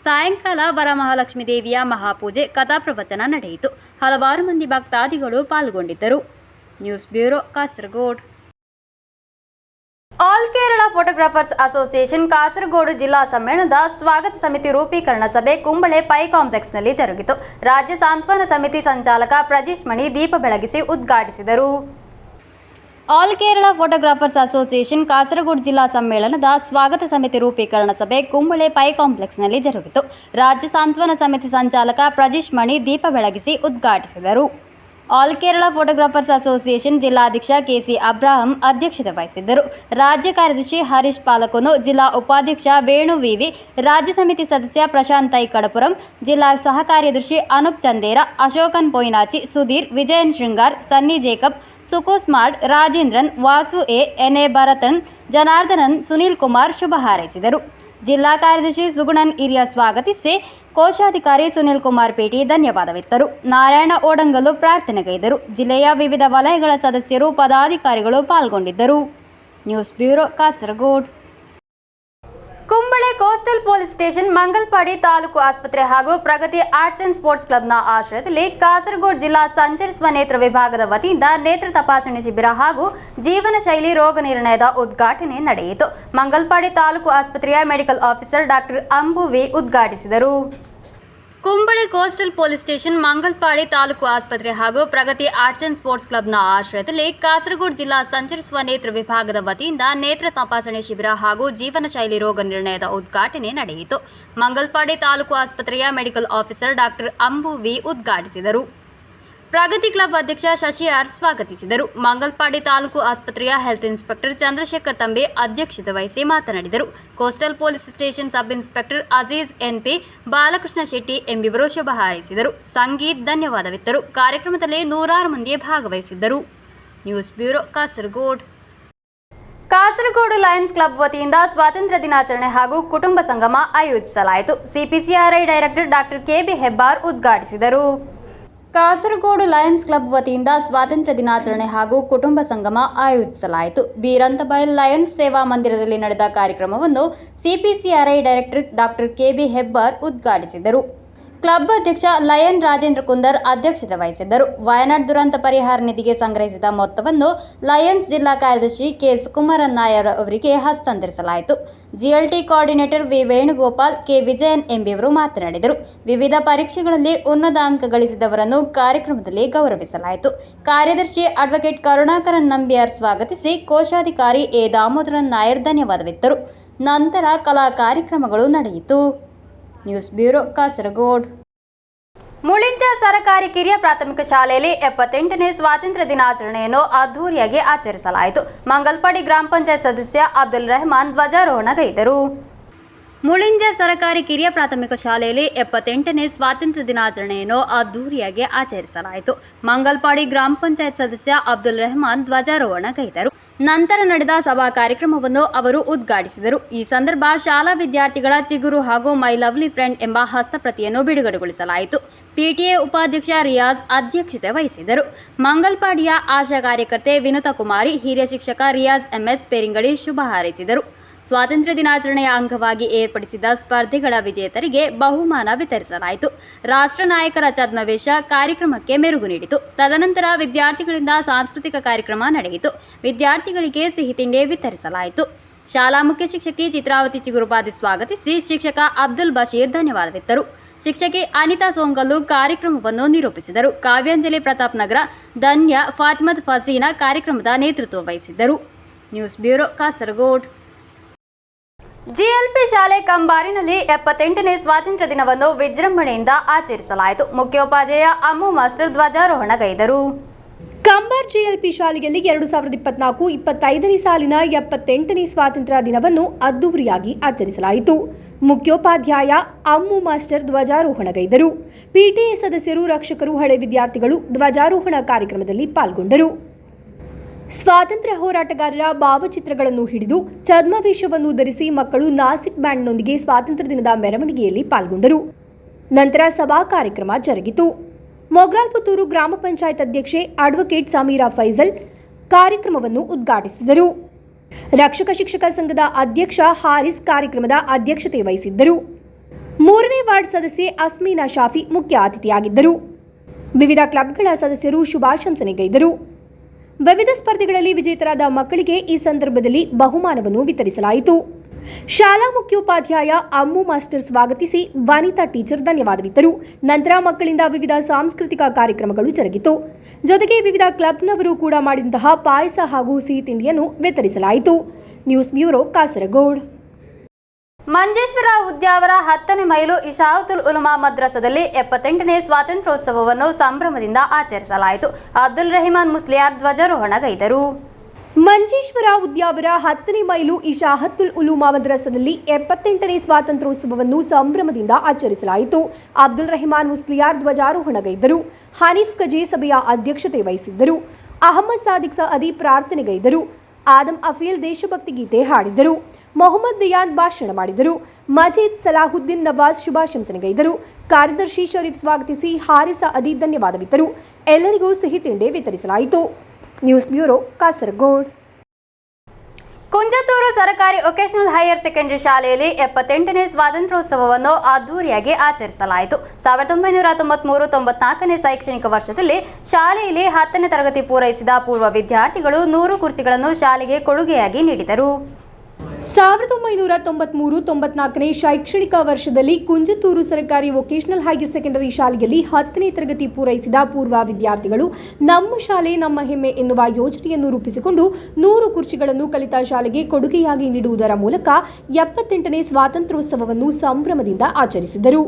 ಸಾಯಂಕಾಲ ವರಮಹಾಲಕ್ಷ್ಮಿ ದೇವಿಯ ಮಹಾಪೂಜೆ ಕಥಾ ಪ್ರವಚನ ನಡೆಯಿತು. ಹಲವಾರು ಮಂದಿ ಭಕ್ತಾದಿಗಳು ಪಾಲ್ಗೊಂಡಿದ್ದರು. News bureau Kasaragod. All Kerala photographers association Kasaragod ಜಿಲ್ಲಾ ಸಮ್ಮೇಳನದ ಸ್ವಾಗತ ಸಮಿತಿ ರೂಪೀಕರಣ ಸಭೆ ಕುಂಬಳೆ ಪೈ ಕಾಂಪ್ಲೆಕ್ಸ್ನಲ್ಲಿ ಜರುಗಿತು. ರಾಜ್ಯ ಸಾಂತ್ವನ ಸಮಿತಿ ಸಂಚಾಲಕ ಪ್ರಜೀಶ್ ಮಣಿ ದೀಪ ಬೆಳಗಿಸಿ ಉದ್ಘಾಟಿಸಿದರು. All Kerala photographers association Kasaragod ಜಿಲ್ಲಾ ಸಮ್ಮೇಳನದ ಸ್ವಾಗತ ಸಮಿತಿ ರೂಪೀಕರಣ ಸಭೆ ಕುಂಬಳೆ ಪೈ ಕಾಂಪ್ಲೆಕ್ಸ್ನಲ್ಲಿ ಜರುಗಿತು. ರಾಜ್ಯ ಸಾಂತ್ವನ ಸಮಿತಿ ಸಂಚಾಲಕ ಪ್ರಜೀಶ್ ಮಣಿ ದೀಪ ಬೆಳಗಿಸಿ ಉದ್ಘಾಟಿಸಿದರು. ಆಲ್ ಕೇರಳ ಫೋಟೋಗ್ರಾಫರ್ಸ್ ಅಸೋಸಿಯೇಷನ್ ಜಿಲ್ಲಾಧ್ಯಕ್ಷ ಕೆಸಿ ಅಬ್ರಾಹಂ ಅಧ್ಯಕ್ಷತೆ ವಹಿಸಿದ್ದರು. ರಾಜ್ಯ ಕಾರ್ಯದರ್ಶಿ ಹರೀಶ್ ಪಾಲಕೊನು, ಜಿಲ್ಲಾ ಉಪಾಧ್ಯಕ್ಷ ವೇಣು ವಿವಿ, ರಾಜ್ಯ ಸಮಿತಿ ಸದಸ್ಯ ಪ್ರಶಾಂತ್ ತೈ ಕಡಪುರಂ, ಜಿಲ್ಲಾ ಸಹ ಕಾರ್ಯದರ್ಶಿ ಅನೂಪ್ ಚಂದೇರ, ಅಶೋಕನ್ ಪೊಯ್ನಾಚಿ, ಸುಧೀರ್, ವಿಜಯನ್ ಶೃಂಗಾರ್, ಸನ್ನಿ ಜೇಕಬ್, ಸುಕುಸ್ ಮಾಡ್, ರಾಜೇಂದ್ರನ್, ವಾಸು ಎನ್ ಎ ಭರತನ್, ಜನಾರ್ದನನ್, ಸುನೀಲ್ ಕುಮಾರ್ ಶುಭ ಹಾರೈಸಿದರು. ಜಿಲ್ಲಾ ಕಾರ್ಯದರ್ಶಿ ಸುಗುಣನ್ ಹಿರಿಯ ಸ್ವಾಗತಿಸಿ, ಕೋಶಾಧಿಕಾರಿ ಸುನೀಲ್ ಕುಮಾರ್ ಪೇಟಿ ಧನ್ಯವಾದವಿತ್ತರು. ನಾರಾಯಣ ಓಡಂಗಲು ಪ್ರಾರ್ಥನೆಗೈದರು. ಜಿಲ್ಲೆಯ ವಿವಿಧ ವಲಯಗಳ ಸದಸ್ಯರು, ಪದಾಧಿಕಾರಿಗಳು ಪಾಲ್ಗೊಂಡಿದ್ದರು. News bureau Kasaragod. Kumbla coastal police station, Mangalpady taluk ಆಸ್ಪತ್ರೆ ಹಾಗೂ ಪ್ರಗತಿ ಆರ್ಟ್ಸ್ ಅಂಡ್ ಸ್ಪೋರ್ಟ್ಸ್ ಕ್ಲಬ್ನ ಆಶ್ರಯದಲ್ಲಿ ಕಾಸರಗೋಡು ಜಿಲ್ಲಾ ಸಂಚರಿಸುವ ನೇತ್ರ ವಿಭಾಗದ ವತಿಯಿಂದ ನೇತ್ರ ತಪಾಸಣೆ ಶಿಬಿರ ಹಾಗೂ ಜೀವನ ಶೈಲಿ ರೋಗ ನಿರ್ಣಯದ ಉದ್ಘಾಟನೆ ನಡೆಯಿತು. ಮಂಗಲ್ಪಾಡಿ ತಾಲೂಕು ಆಸ್ಪತ್ರೆಯ medical officer doctor Ambu V ಉದ್ಘಾಟಿಸಿದರು. Kumbla coastal police station, Mangalpady taluk ಆಸ್ಪತ್ರೆ ಹಾಗೂ ಪ್ರಗತಿ ಆರ್ಟ್ಸ್ ಅಂಡ್ ಸ್ಪೋರ್ಟ್ಸ್ ಕ್ಲಬ್ನ ಆಶ್ರಯದಲ್ಲಿ ಕಾಸರಗೋಡು ಜಿಲ್ಲಾ ಸಂಚರಿಸುವ ನೇತ್ರ ವಿಭಾಗದ ವತಿಯಿಂದ ನೇತ್ರ ತಪಾಸಣೆ ಶಿಬಿರ ಹಾಗೂ ಜೀವನ ಶೈಲಿ ರೋಗ ನಿರ್ಣಯದ ಉದ್ಘಾಟನೆ ನಡೆಯಿತು. ಮಂಗಲ್ಪಾಡಿ ತಾಲೂಕು ಆಸ್ಪತ್ರೆಯ medical officer doctor Ambu V ಉದ್ಘಾಟಿಸಿದರು. ಪ್ರಗತಿ ಕ್ಲಬ್ ಅಧ್ಯಕ್ಷ ಶಶಿ ಆರ್ ಸ್ವಾಗತಿಸಿದರು. ಮಂಗಲ್ಪಾಡಿ ತಾಲೂಕು ಆಸ್ಪತ್ರೆಯ ಹೆಲ್ತ್ ಇನ್ಸ್ಪೆಕ್ಟರ್ ಚಂದ್ರಶೇಖರ್ ತಂಬೆ ಅಧ್ಯಕ್ಷತೆ ವಹಿಸಿ ಮಾತನಾಡಿದರು. Coastal police station sub inspector Aziz NP, Balakrishna Shetty ಎಂಬಿವರು ಶುಭ ಹಾರೈಸಿದರು. ಸಂಗೀತ್ ಧನ್ಯವಾದವಿತ್ತರು. ಕಾರ್ಯಕ್ರಮದಲ್ಲಿ ನೂರಾರು ಮಂದಿ ಭಾಗವಹಿಸಿದ್ದರು. News bureau, Kasaragod. Kasaragod lions club ವತಿಯಿಂದ ಸ್ವಾತಂತ್ರ್ಯ ದಿನಾಚರಣೆ ಹಾಗೂ ಕುಟುಂಬ ಸಂಗಮ ಆಯೋಜಿಸಲಾಯಿತು. CPCRI director doctor KB Hebbar ಉದ್ಘಾಟಿಸಿದರು. ಕಾಸರಗೋಡು ಲಯನ್ಸ್ ಕ್ಲಬ್ ವತಿಯಿಂದ ಸ್ವಾತಂತ್ರ್ಯ ದಿನಾಚರಣೆ ಹಾಗೂ ಕುಟುಂಬ ಸಂಗಮ ಆಯೋಜಿಸಲಾಯಿತು. ಬೀರಂತಬೈಲ್ ಲಯನ್ಸ್ ಸೇವಾ ಮಂದಿರದಲ್ಲಿ ನಡೆದ ಕಾರ್ಯಕ್ರಮವನ್ನು CPCRI director doctor KB Hebbar ಉದ್ಘಾಟಿಸಿದರು. ಕ್ಲಬ್ ಅಧ್ಯಕ್ಷ ಲಯನ್ ರಾಜೇಂದ್ರ ಕುಂದರ್ ಅಧ್ಯಕ್ಷತೆ ವಹಿಸಿದ್ದರು. ವಯನಾಡ್ ದುರಂತ ಪರಿಹಾರ ನಿಧಿಗೆ ಸಂಗ್ರಹಿಸಿದ ಮೊತ್ತವನ್ನು ಲಯನ್ಸ್ ಜಿಲ್ಲಾ ಕಾರ್ಯದರ್ಶಿ ಕೆ ಸುಕುಮಾರನ್ ನಾಯರ್ ಅವರಿಗೆ ಹಸ್ತಾಂತರಿಸಲಾಯಿತು. GLT coordinator V Venugopal, K Vijayan ಎಂಬಿಯವರು ಮಾತನಾಡಿದರು. ವಿವಿಧ ಪರೀಕ್ಷೆಗಳಲ್ಲಿ ಉನ್ನತ ಅಂಕ ಗಳಿಸಿದವರನ್ನು ಕಾರ್ಯಕ್ರಮದಲ್ಲಿ ಗೌರವಿಸಲಾಯಿತು. ಕಾರ್ಯದರ್ಶಿ ಅಡ್ವೊಕೇಟ್ ಕರುಣಾಕರನ್ ನಂಬಿಯಾರ್ ಸ್ವಾಗತಿಸಿ, ಕೋಶಾಧಿಕಾರಿ ಎ ದಾಮೋದರನ್ ನಾಯರ್ ಧನ್ಯವಾದವಿತ್ತರು. ನಂತರ ಕಲಾ ಕಾರ್ಯಕ್ರಮಗಳು ನಡೆಯಿತು. News bureau, Kasaragod. ಮುಳಿಂಜ ಸರ್ಕಾರಿ ಕಿರಿಯ ಪ್ರಾಥಮಿಕ ಶಾಲೆಯಲ್ಲಿ 78ನೇ ಸ್ವಾತಂತ್ರ್ಯ ದಿನಾಚರಣೆಯನ್ನು ಅದ್ದೂರಿಯಾಗಿ ಆಚರಿಸಲಾಯಿತು. ಮಂಗಲ್ಪಾಡಿ ಗ್ರಾಮ ಪಂಚಾಯತ್ ಸದಸ್ಯ ಅಬ್ದುಲ್ ರೆಹಮಾನ್ ಧ್ವಜಾರೋಹಣಗೈದರು. ಮುಳಿಂಜ ಸರ್ಕಾರಿ ಕಿರಿಯ ಪ್ರಾಥಮಿಕ ಶಾಲೆಯಲ್ಲಿ 78ನೇ ಸ್ವಾತಂತ್ರ್ಯ ದಿನಾಚರಣೆಯನ್ನು ಅದ್ದೂರಿಯಾಗಿ ಆಚರಿಸಲಾಯಿತು. ಮಂಗಲ್ಪಾಡಿ ಗ್ರಾಮ ಪಂಚಾಯತ್ ಸದಸ್ಯ ಅಬ್ದುಲ್ ರೆಹಮಾನ್ ಧ್ವಜಾರೋಹಣಗೈದರು. ನಂತರ ನಡೆದ ಸಭಾ ಕಾರ್ಯಕ್ರಮವನ್ನು ಅವರು ಉದ್ಘಾಟಿಸಿದರು. ಈ ಸಂದರ್ಭ ಶಾಲಾ ವಿದ್ಯಾರ್ಥಿಗಳ ಚಿಗುರು ಹಾಗೂ ಮೈ ಲವ್ಲಿ ಫ್ರೆಂಡ್ ಎಂಬ ಹಸ್ತಪ್ರತಿಯನ್ನು ಬಿಡುಗಡೆಗೊಳಿಸಲಾಯಿತು. ಪಿಟಿಎ ಉಪಾಧ್ಯಕ್ಷ ರಿಯಾಜ್ ಅಧ್ಯಕ್ಷತೆ ವಹಿಸಿದರು. ಮಂಗಲ್ಪಾಡಿಯ ಆಶಾ ಕಾರ್ಯಕರ್ತೆ ವಿನುತಾ ಕುಮಾರಿ, ಹಿರಿಯ ಶಿಕ್ಷಕ ರಿಯಾಜ್ ಎಂಎಸ್ ಪೇರಿಂಗಡಿ ಶುಭ ಹಾರೈಸಿದರು. ಸ್ವಾತಂತ್ರ್ಯ ದಿನಾಚರಣೆಯ ಅಂಗವಾಗಿ ಏರ್ಪಡಿಸಿದ ಸ್ಪರ್ಧೆಗಳ ವಿಜೇತರಿಗೆ ಬಹುಮಾನ ವಿತರಿಸಲಾಯಿತು. ರಾಷ್ಟ್ರ ನಾಯಕರ ಛದ್ಮವೇಶ ಕಾರ್ಯಕ್ರಮಕ್ಕೆ ಮೆರುಗು ನೀಡಿತು. ತದನಂತರ ವಿದ್ಯಾರ್ಥಿಗಳಿಂದ ಸಾಂಸ್ಕೃತಿಕ ಕಾರ್ಯಕ್ರಮ ನಡೆಯಿತು. ವಿದ್ಯಾರ್ಥಿಗಳಿಗೆ ಸಿಹಿ ತಿಂಡಿ ವಿತರಿಸಲಾಯಿತು. ಶಾಲಾ ಮುಖ್ಯ ಶಿಕ್ಷಕಿ ಚಿತ್ರಾವತಿ ಚಿಗುರುಪಾದಿ ಸ್ವಾಗತಿಸಿ, ಶಿಕ್ಷಕ ಅಬ್ದುಲ್ ಬಶೀರ್ ಧನ್ಯವಾದವಿತ್ತರು. ಶಿಕ್ಷಕಿ ಅನಿತಾ ಸೋಂಗಲ್ಲು ಕಾರ್ಯಕ್ರಮವನ್ನು ನಿರೂಪಿಸಿದರು. ಕಾವ್ಯಾಂಜಲಿ ಪ್ರತಾಪ್ ನಗರ, ಧನ್ಯ, ಫಾತಿಮತ್ ಫಸೀನಾ ಕಾರ್ಯಕ್ರಮದ ನೇತೃತ್ವ ವಹಿಸಿದ್ದರು. News bureau, Kasaragod. ಜಿಎಲ್ಪಿ ಶಾಲೆ ಕಂಬಾರಿನಲ್ಲಿ 78ನೇ ಸ್ವಾತಂತ್ರ್ಯ ದಿನವನ್ನು ವಿಜೃಂಭಣೆಯಿಂದ ಆಚರಿಸಲಾಯಿತು. ಮುಖ್ಯೋಪಾಧ್ಯಾಯ ಅಮ್ಮು ಮಾಸ್ಟರ್ ಧ್ವಜಾರೋಹಣಗೈದರು. ಕಂಬಾರ್ ಜಿಎಲ್ಪಿ ಶಾಲೆಯಲ್ಲಿ 2024-25ನೇ ಸಾಲಿನ 78ನೇ ಸ್ವಾತಂತ್ರ್ಯ ದಿನವನ್ನು ಅದ್ದೂರಿಯಾಗಿ ಆಚರಿಸಲಾಯಿತು. ಮುಖ್ಯೋಪಾಧ್ಯಾಯ ಅಮ್ಮು ಮಾಸ್ಟರ್ ಧ್ವಜಾರೋಹಣಗೈದರು. ಪಿಟಿಎ ಸದಸ್ಯರು, ರಕ್ಷಕರು, ಹಳೆ ವಿದ್ಯಾರ್ಥಿಗಳು ಧ್ವಜಾರೋಹಣ ಕಾರ್ಯಕ್ರಮದಲ್ಲಿ ಪಾಲ್ಗೊಂಡರು. ಸ್ವಾತಂತ್ರ್ಯ ಹೋರಾಟಗಾರರ ಭಾವಚಿತ್ರಗಳನ್ನು ಹಿಡಿದು ಛದ್ಮವೇಷವನ್ನು ಧರಿಸಿ ಮಕ್ಕಳು ನಾಸಿಕ್ ಬ್ಯಾಂಡ್ನೊಂದಿಗೆ ಸ್ವಾತಂತ್ರ್ಯ ದಿನದ ಮೆರವಣಿಗೆಯಲ್ಲಿ ಪಾಲ್ಗೊಂಡರು. ನಂತರ ಸಭಾ ಕಾರ್ಯಕ್ರಮ ಜರುಗಿತು. ಮೊಗ್ರಾಲ್ ಪುತ್ತೂರು ಗ್ರಾಮ ಪಂಚಾಯತ್ ಅಧ್ಯಕ್ಷೆ ಅಡ್ವೊಕೇಟ್ ಸಮೀರಾ ಫೈಜಲ್ ಕಾರ್ಯಕ್ರಮವನ್ನು ಉದ್ಘಾಟಿಸಿದರು. ರಕ್ಷಕ ಶಿಕ್ಷಕ ಸಂಘದ ಅಧ್ಯಕ್ಷ ಹಾರಿಸ್ ಕಾರ್ಯಕ್ರಮದ ಅಧ್ಯಕ್ಷತೆ ವಹಿಸಿದ್ದರು. 3ನೇ ವಾರ್ಡ್ ಸದಸ್ಯೆ ಅಸ್ಮೀನಾ ಶಾಫಿ ಮುಖ್ಯ ಅತಿಥಿಯಾಗಿದ್ದರು. ವಿವಿಧ ಕ್ಲಬ್ಗಳ ಸದಸ್ಯರು ಶುಭಾಶಂಸನೆಗೈದರು. ವಿವಿಧ ಸ್ಪರ್ಧೆಗಳಲ್ಲಿ ವಿಜೇತರಾದ ಮಕ್ಕಳಿಗೆ ಈ ಸಂದರ್ಭದಲ್ಲಿ ಬಹುಮಾನವನ್ನು ವಿತರಿಸಲಾಯಿತು. ಶಾಲಾ ಮುಖ್ಯೋಪಾಧ್ಯಾಯ ಅಮ್ಮು ಮಾಸ್ಟರ್ ಸ್ವಾಗತಿಸಿ, ವನಿತಾ ಟೀಚರ್ ಧನ್ಯವಾದವಿತ್ತರು. ನಂತರ ಮಕ್ಕಳಿಂದ ವಿವಿಧ ಸಾಂಸ್ಕೃತಿಕ ಕಾರ್ಯಕ್ರಮಗಳು ಜರುಗಿತು. ಜೊತೆಗೆ ವಿವಿಧ ಕ್ಲಬ್ನವರು ಕೂಡ ಮಾಡಿದಂತಹ ಪಾಯಸ ಹಾಗೂ ಸಿಹಿ ತಿಂಡಿಯನ್ನು ವಿತರಿಸಲಾಯಿತು. News bureau, Kasaragod. ಮಂಜೇಶ್ವರ ಉದ್ಯಾವರ 10ನೇ ಮೈಲು ಇಶಾಅತುಲ್ ಉಲಮಾ ಮದ್ರಸದಲ್ಲಿ 78ನೇ ಸ್ವಾತಂತ್ರ್ಯೋತ್ಸವವನ್ನು ಸಂಭ್ರಮದಿಂದ ಆಚರಿಸಲಾಯಿತು. ಅಬ್ದುಲ್ ರೆಹಮಾನ್ ಮುಸ್ಲಿಯಾರ್ ಧ್ವಜಾರೋಹಣಗೈದರು. ಮಂಜೇಶ್ವರ ಉದ್ಯಾವರ 10ನೇ ಮೈಲು ಇಶಾಅತುಲ್ ಉಲಮಾ ಮದ್ರಸದಲ್ಲಿ 78ನೇ ಸ್ವಾತಂತ್ರ್ಯೋತ್ಸವವನ್ನು ಸಂಭ್ರಮದಿಂದ ಆಚರಿಸಲಾಯಿತು. ಅಬ್ದುಲ್ ರೆಹಮಾನ್ ಮುಸ್ಲಿಯಾರ್ ಧ್ವಜಾರೋಹಣಗೈದರು. ಹನೀಫ್ ಕಜೆ ಸಭೆಯ ಅಧ್ಯಕ್ಷತೆ ವಹಿಸಿದ್ದರು. ಅಹಮದ್ ಸಾದಿಕ್ ಸಅದಿ ಪ್ರಾರ್ಥನೆಗೈದರು. ಆದಂ ಅಫೀಲ್ ದೇಶಭಕ್ತಿ ಗೀತೆ ಹಾಡಿದರು. ಮೊಹಮ್ಮದ್ ದಿಯಾನ್ ಭಾಷಣ ಮಾಡಿದರು. ಮಜೀದ್ ಸಲಾಹುದ್ದೀನ್ ನವಾಜ್ ಶುಭಾಶಂಸನೆಗೈದರು. ಕಾರ್ಯದರ್ಶಿ ಶರೀಫ್ ಸ್ವಾಗತಿಸಿ, ಹಾರಿಸ ಅದಿ ಧನ್ಯವಾದವಿತ್ತರು. ಎಲ್ಲರಿಗೂ ಸಿಹಿ ತಿಂಡಿ ವಿತರಿಸಲಾಯಿತು. News bureau, Kasaragod. ಕುಂಜತ್ತೂರು ಸರ್ಕಾರಿ ವೊಕೇಶನಲ್ ಹೈಯರ್ ಸೆಕೆಂಡರಿ ಶಾಲೆಯಲ್ಲಿ 78ನೇ ಸ್ವಾತಂತ್ರ್ಯೋತ್ಸವವನ್ನು ಅದ್ದೂರಿಯಾಗಿ ಆಚರಿಸಲಾಯಿತು. 1993-94ನೇ ಶೈಕ್ಷಣಿಕ ವರ್ಷದಲ್ಲಿ ಶಾಲೆಯಲ್ಲಿ 10ನೇ ತರಗತಿ ಪೂರೈಸಿದ ಪೂರ್ವ ವಿದ್ಯಾರ್ಥಿಗಳು 100 ಕುರ್ಚಿಗಳನ್ನು ಶಾಲೆಗೆ ಕೊಡುಗೆಯಾಗಿ ನೀಡಿದರು. 1993-94ನೇ ಶೈಕ್ಷಣಿಕ ವರ್ಷದಲ್ಲಿ ಕುಂಜತ್ತೂರು ಸರ್ಕಾರಿ ವೊಕೇಶನಲ್ ಹೈಯರ್ ಸೆಕೆಂಡರಿ ಶಾಲೆಯಲ್ಲಿ 10ನೇ ತರಗತಿ ಪೂರೈಸಿದ ಪೂರ್ವ ವಿದ್ಯಾರ್ಥಿಗಳು ನಮ್ಮ ಶಾಲೆ ನಮ್ಮ ಹೆಮ್ಮೆ ಎನ್ನುವ ಯೋಜನೆಯನ್ನು ರೂಪಿಸಿಕೊಂಡು 100 ಕುರ್ಚಿಗಳನ್ನು ಕಲಿತ ಶಾಲೆಗೆ ಕೊಡುಗೆಯಾಗಿ ನೀಡುವುದರ ಮೂಲಕ 78ನೇ ಸ್ವಾತಂತ್ರ್ಯೋತ್ಸವವನ್ನು ಸಂಭ್ರಮದಿಂದ ಆಚರಿಸಿದರು.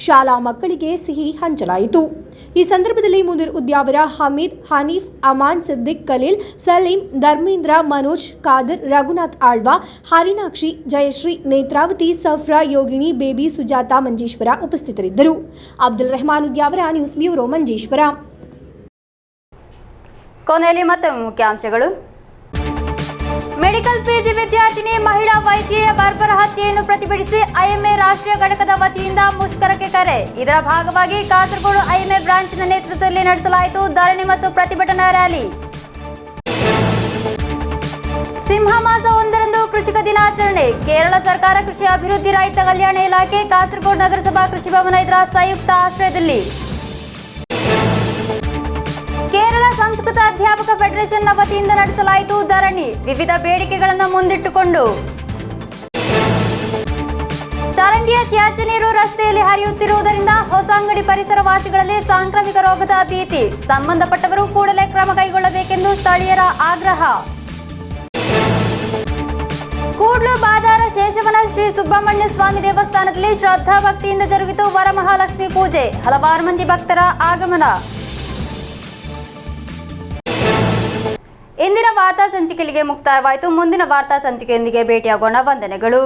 ಶಾಲಾ ಮಕ್ಕಳಿಗೆ ಸಿಹಿ ಹಂಚಲಾಯಿತು. ಈ ಸಂದರ್ಭದಲ್ಲಿ ಮುದಿರ್ ಉದ್ಯಾವರ, ಹಮೀದ್, ಹನೀಫ್, ಅಮಾನ್, ಸಿದ್ದಿಕ್, ಖಲೀಲ್, ಸಲೀಂ, ಧರ್ಮೇಂದ್ರ, ಮನೋಜ್, ಖಾದರ್, ರಘುನಾಥ್ ಆಳ್ವಾ, ಹರಿಣಾಕ್ಷಿ, ಜಯಶ್ರೀ, ನೇತ್ರಾವತಿ, ಸಫ್ರಾ, ಯೋಗಿನಿ, ಬೇಬಿ, ಸುಜಾತ, ಮಂಜೇಶ್ವರ ಉಪಸ್ಥಿತರಿದ್ದರು. Abdul Rahman Udyavara, news bureau, Manjeshwar. ಕೊನೆಯಲ್ಲಿ ಮತ್ತೊಮ್ಮೆ ಮುಖ್ಯಾಂಶಗಳು. ಮೆಡಿಕಲ್ ಪಿಜಿ ವಿದ್ಯಾರ್ಥಿನಿ ಮಹಿಳಾ ವೈದ್ಯೆಯ ಬರ್ಬರ ಹತ್ಯೆಯನ್ನು ಪ್ರತಿಭಟಿಸಿ ಐಎಂಎ ರಾಷ್ಟ್ರೀಯ ಘಟಕದ ವತಿಯಿಂದ ಮುಷ್ಕರಕ್ಕೆ ಕರೆ. ಇದರ ಭಾಗವಾಗಿ ಕಾಸರಗೋಡು ಐಎಂಎ ಬ್ರಾಂಚ್ನ ನೇತೃತ್ವದಲ್ಲಿ ನಡೆಸಲಾಯಿತು ಧರಣಿ ಮತ್ತು ಪ್ರತಿಭಟನಾ ರ್ಯಾಲಿ. ಸಿಂಹ ಮಾಸ 1ರಂದು ಕೃಷಿಕ ದಿನಾಚರಣೆ. ಕೇರಳ ಸರ್ಕಾರ ಕೃಷಿ ಅಭಿವೃದ್ಧಿ ರೈತ ಕಲ್ಯಾಣ ಇಲಾಖೆ ಕಾಸರಗೋಡು ನಗರಸಭಾ ಕೃಷಿ ಭವನ ಇದರ ಸಂಯುಕ್ತ ಆಶ್ರಯದಲ್ಲಿ. ಕೇರಳ ಸಂಸ್ಕೃತ ಅಧ್ಯಾಪಕ ಫೆಡರೇಷನ್ನ ವತಿಯಿಂದ ನಡೆಸಲಾಯಿತು ಧರಣಿ. ವಿವಿಧ ಬೇಡಿಕೆಗಳನ್ನು ಮುಂದಿಟ್ಟುಕೊಂಡು. ಚರಂಡಿಯ ತ್ಯಾಜ್ಯ ನೀರು ರಸ್ತೆಯಲ್ಲಿ ಹರಿಯುತ್ತಿರುವುದರಿಂದ ಹೊಸಂಗಡಿ ಪರಿಸರ ವಾಸಿಗಳಲ್ಲಿ ಸಾಂಕ್ರಾಮಿಕ ರೋಗದ ಭೀತಿ. ಸಂಬಂಧಪಟ್ಟವರು ಕೂಡಲೇ ಕ್ರಮ ಕೈಗೊಳ್ಳಬೇಕೆಂದು ಸ್ಥಳೀಯರ ಆಗ್ರಹ. ಕೂಡ್ಲು ಬಾದಾರ ಶೇಷವನ ಶ್ರೀ ಸುಬ್ರಹ್ಮಣ್ಯ ಸ್ವಾಮಿ ದೇವಸ್ಥಾನದಲ್ಲಿ ಶ್ರದ್ಧಾ ಭಕ್ತಿಯಿಂದ ಜರುಗಿತು ವರಮಹಾಲಕ್ಷ್ಮಿ ಪೂಜೆ. ಹಲವಾರು ಮಂದಿ ಭಕ್ತರ ಆಗಮನ. ಇಂದಿನ ವಾರ್ತಾ ಸಂಚಿಕೆಗೆ ಮುಕ್ತಾಯವಾಯಿತು. ಮುಂದಿನ ವಾರ್ತಾ ಸಂಚಿಕೆಯೊಂದಿಗೆ ಭೇಟಿಯಾಗೋಣ. ವಂದನೆಗಳು.